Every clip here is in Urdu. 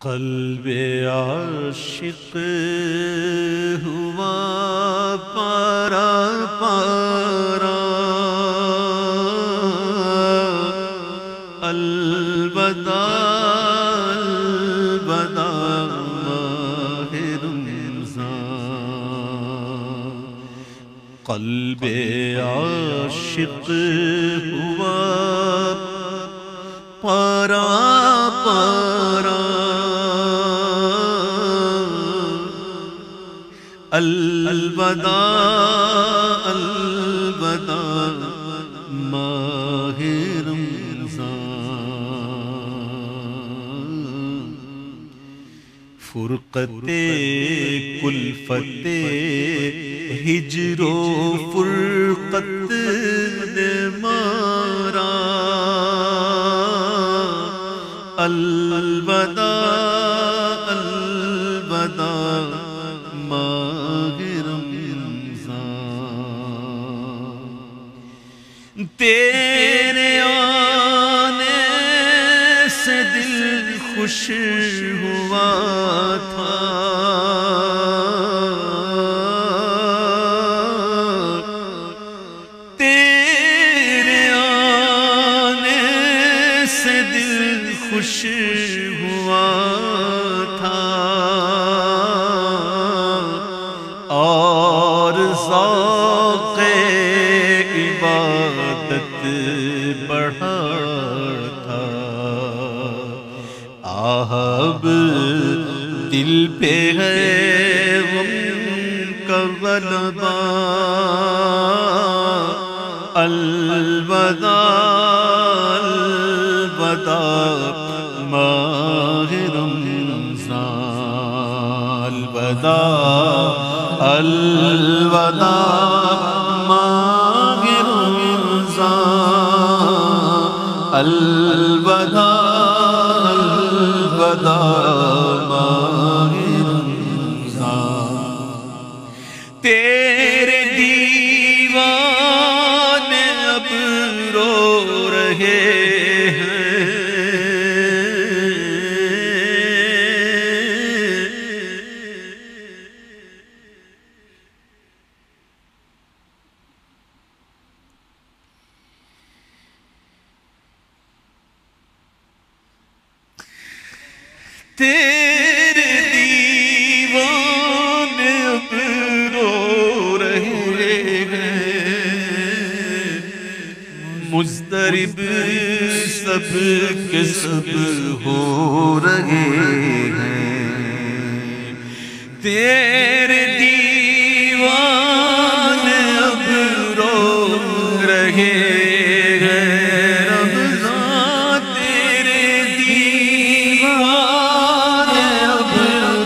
قلب عاشق ہوا پارا پارا، الوداع الوداع ماہ رمضان۔ قلب عاشق ہوا پارا پارا، الوداع الوداع ماہ رمضان۔ فرقت کلفت ہجر و فرقت نے مارا، الوداع الوداع ماہ رمضان۔ تیرے آنے سے دل خوش ہوا تھا، تیرے آنے سے دل خوش ہوا تھا، اور ذوق عبادت بڑھا تھا۔ اب دل پہ ہے غم کا غلبہ، الوداع الوداع ماہ رمضان، الوداع الوداع ماہ رمضان، الوداع الوداع ماہ رمضان۔ تیرے دیوانے اب رو رہے ہیں، تیرے دیوانے اب رو رہے ہیں، مضطرب سب کے سب ہو رہے ہیں۔ تیرے دیوانے اب رو رہے ہیں، رمضان تیرے دیوانے اب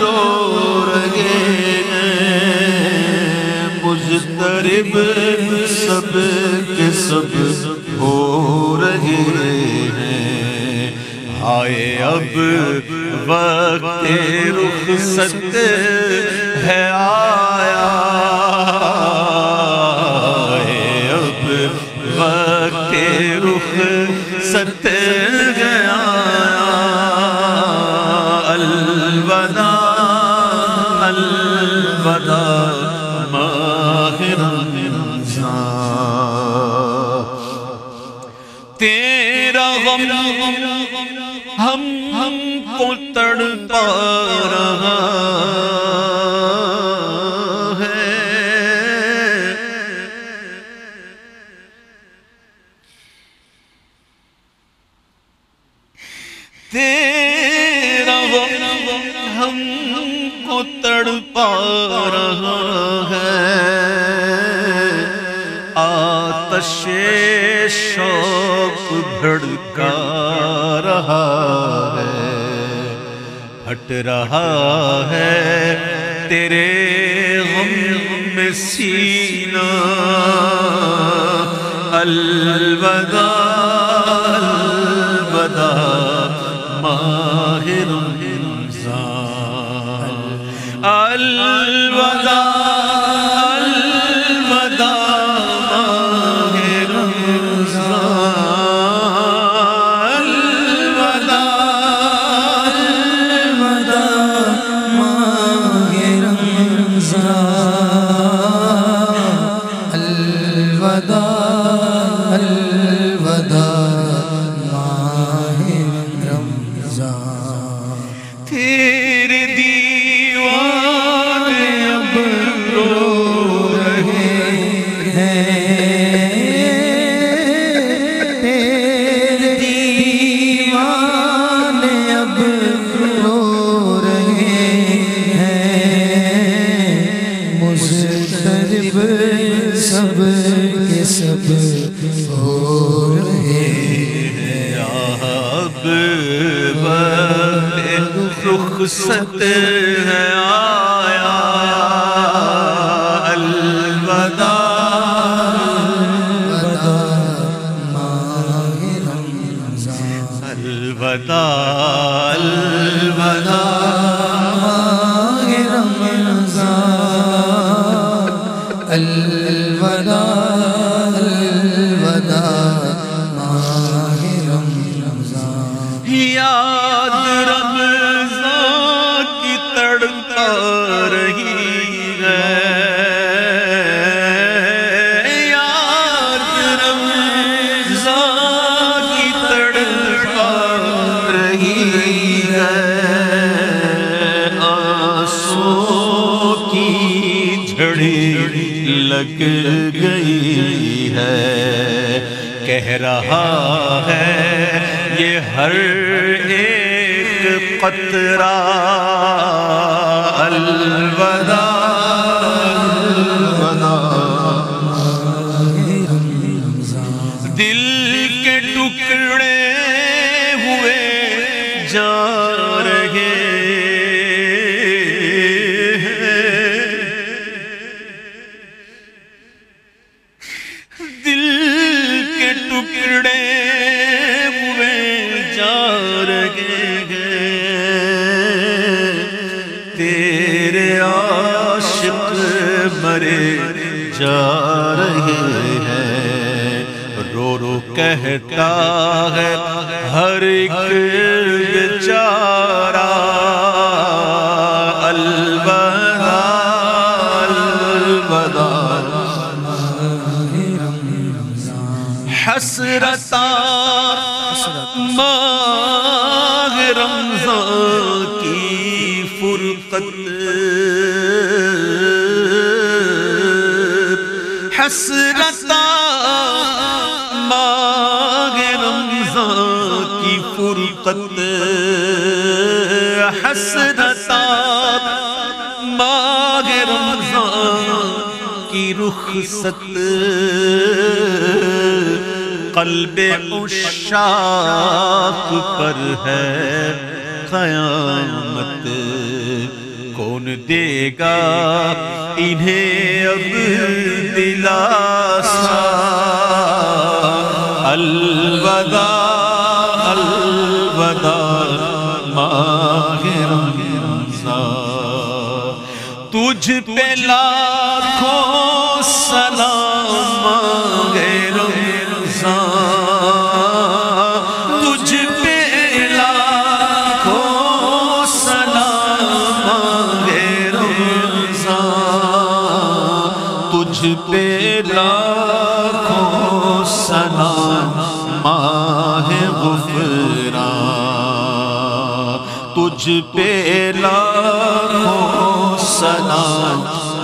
رو رہے ہیں، مضطرب سب کے سب ہو رہے ہیں۔ آئے اب وقت رخصت ہے آیا، آئے اب وقت رخصت ہے آیا، الوداع الوداع ماہ رمضان۔ تیرا غم ہم کو تڑپا رہا ہے، تیرا غم ہم کو تڑپا رہا ہے، آتش شوق بھڑکا رہا ہے، پھٹ رہا ہے تیرے غم میں سینہ، الوداع الوداع ماہ رمضان، الوداع الوداع تیرے دیوانے اب رو رہے ہیں، تیرے دیوانے اب رو رہے ہیں، مضطرب سب کے سب ہو رہے ہیں۔ اب رخصت ہے آیا، الوداع ماہ رمضان، الوداع الوداع ماہ رمضان، الوداع الوداع ماہ رمضان۔ یاد رمضان کی تڑپا رہی ہے، یاد رمضان کی تڑپا رہی ہے، آنسوں کی جھڑی لگ گئی ہے، کہہ رہا ہے یہ ہر ایک قطرہ الوداع الوداع، دل کے ٹکڑے ہوئے جا رہے ہیں، دل کے ٹکڑے ہوئے جا رہے ہیں، تیرے عاشق مرے جا رہے ہیں، رو رو کہتا ہے ہر ایک بیچارہ الوداع الوداع، حسرتاں ماہ رمضان کی فرقت، حسرتاں ماہ رمضان کی فرقت، حسرتاں ماہ رمضان کی رخصت، قلب عشاق پر ہے قیامت، کون دے گا انہیں اب دلاسا الوداع الوداع ماہ رمضان، تجھ پہ لاکھوں سلام مانگے رمضان، تجھ پہ لاکھوں سلام مانگے رمضان، تجھ پہ لاکھوں سلام ماہ غفران، تجھ پہ لاکھوں سلام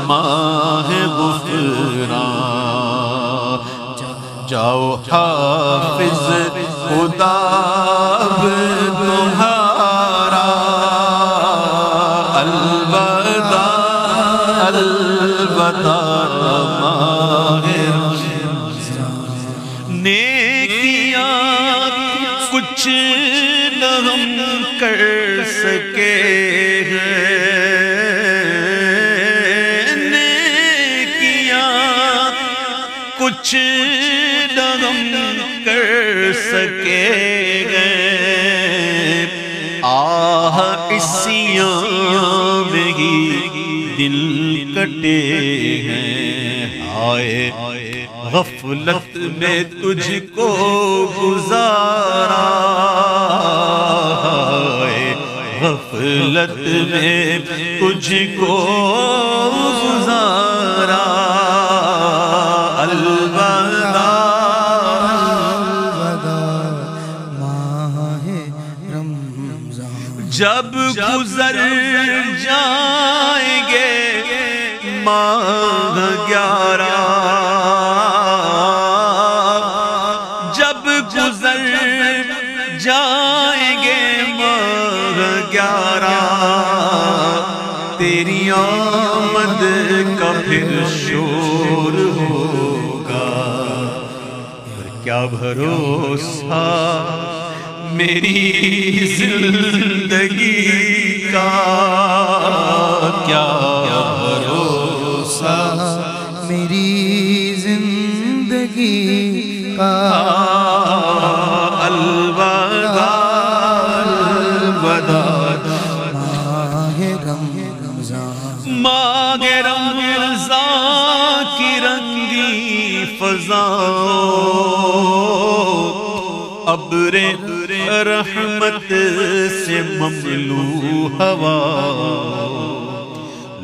ماہ غفران، جاؤ حافظ خدا تمہارا الوداع الوداع ماہ رمضان، نیکیاں کچھ نہ ہم کر سکے ہیں، نیکیاں کچھ نہ ہم کر سکے گئے، آہ اسیاں میں ہی دل کٹے ہیں، ہائے غفلت میں تجھ کو گزارا، ہائے غفلت میں تجھ کو گزارا الوداع الوداع ماہ رمضان، جب گزر جائیں گے ماہ 11، جب گزر جائیں گے ماہ 11، تیری آمد کا پھر شور ہوگا، اور کیا بھروسہ میری زندگی کا، کیا بھروسہ میری زندگی کا، الوداع الوداع ماہ رمضان، ماہ رمضان کی رنگی فضا، ابر رحمت سے مملو ہوا،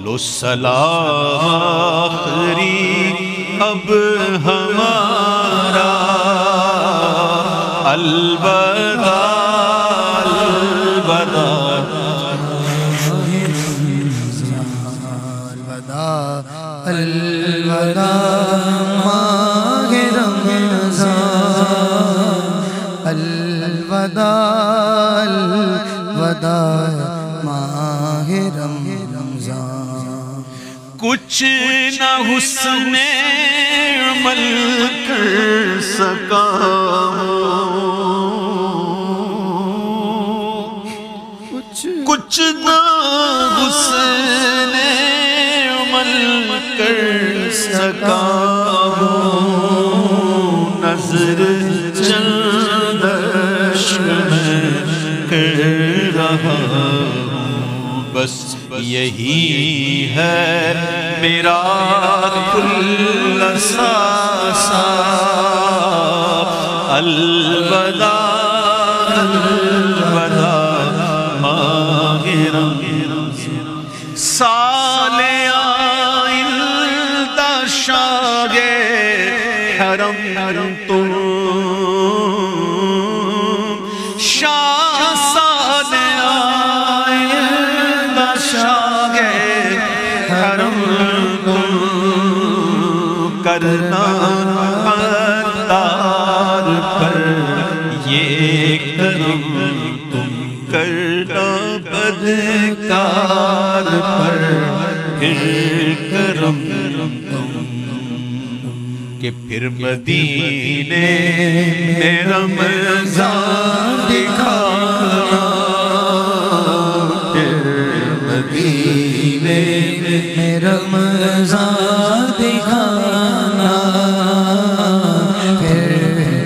لو صلاح آخری اب ہمارا، الوداع الوداع الوداع الوداع ماہ رمضان، الوداع الوداع ماہ رمضان، کچھ نہ حسن عمل کر سکا، کچھ نہ حسن عمل کر سکا، نظر چندش میں کر رہا ہوں، بس یہی ہے میرا کل ساسا، الوداع الوداع ماہ رمضان، سال آئندہ شاہ حرم تم، شاہ سال آئندہ شاہ حرم تم، کرنا مدار پر یہ کرم تم، کرنا بدکار پر پھر کرم تم، کہ پھر مدینے میں رمضان دکھانا، پھر مدینے میں رمضان دکھانا، پھر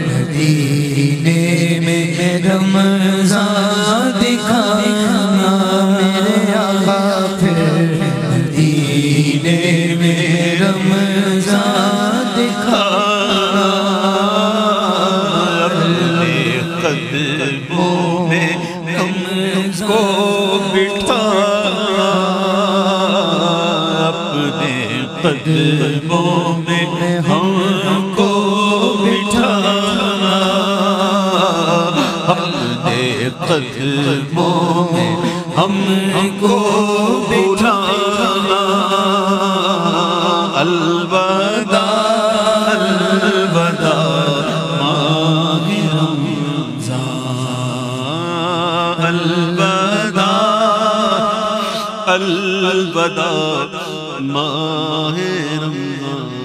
مدینے میں رمضان دکھانا، میرے آقا پھر مدینے میں رمضان دکھانا، اپنے قدموں میں ہم کو بٹھانا، اپنے قدموں میں ہم کو بٹھانا، اپنے قدموں میں ہم کو بٹھانا، الوداع الوداع ماہ رمضان، الوداع الوداع ماہ رمضان۔